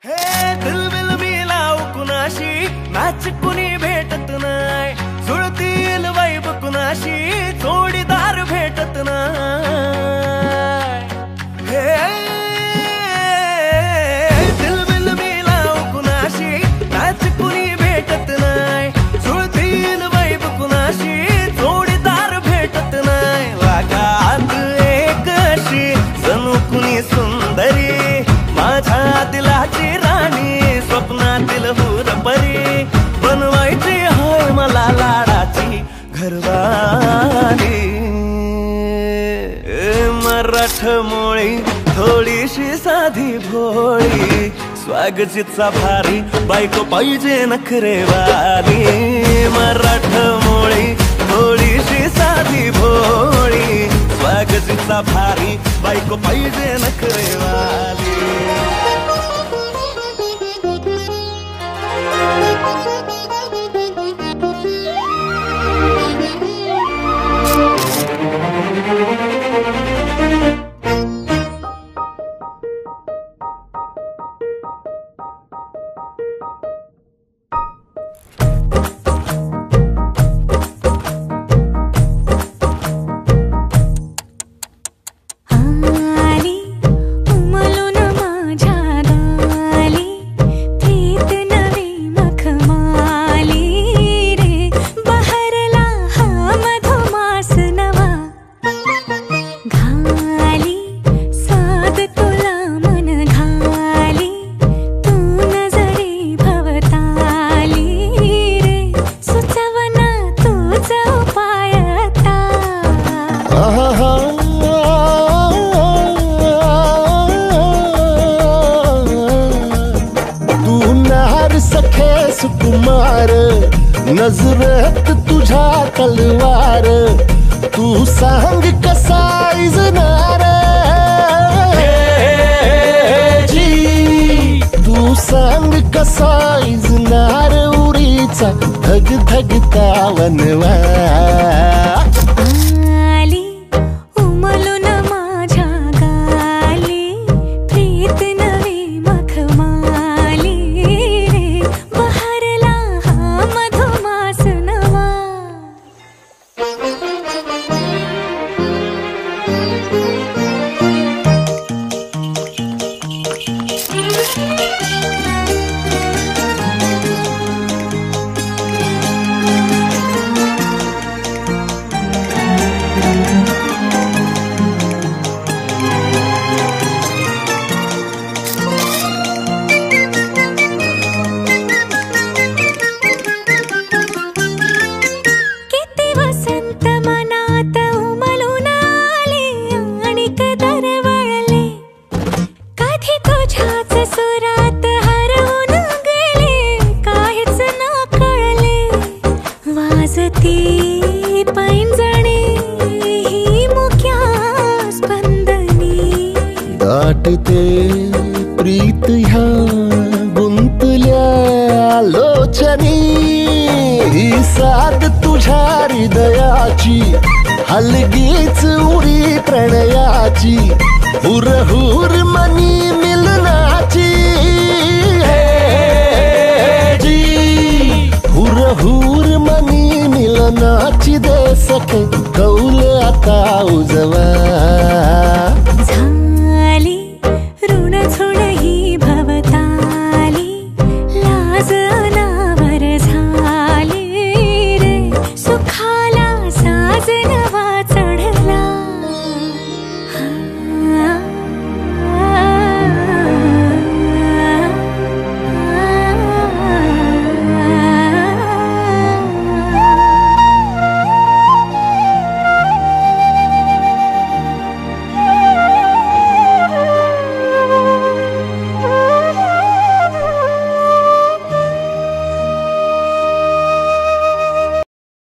हे दिलबिल मी लावू कुणाशी, मॅच कुणी भेटत नाय, जुळतील वाईब कुणाशी, जोडीदार भेटत नाय. हे दिलबिल मी लावू कुणाशी, मॅच कुणी भेटत नाय, जुळतील वाईब कुणाशी, जोडीदार भेटत नाय. वागात एक अशी जणू कुणी सुंदरी, माझ्या दिलाची राणी, स्वप्नातील हुरपरी, बनवायची होय मला लाडाची घरवाली. मराठमोळी थोडीशी साधी भोळी, स्वागतीचा भारी, बायको पाहिजे नखरेवाली. मराठमोळी थोडीशी साधी भोळी, स्वागतीचा भारी, बायको पाहिजे नखरेवाली. सुकुमार नजरेत तुझ्या तलवार, तू सांग कसा इजनार जी, तू सांग कसा इजनार उरीचा धग धगता वनवा. दाटते प्रीत ह्या गुंतल्या लोचनी, ही साथ तुझ्या हृदयाची, हलगीच उडी प्रणयाची, हुरहुर मनी मिलनाची. जी हुरहुर मनी मिलनाची, दे सखे कौल आता उजवा. सुखाला साजना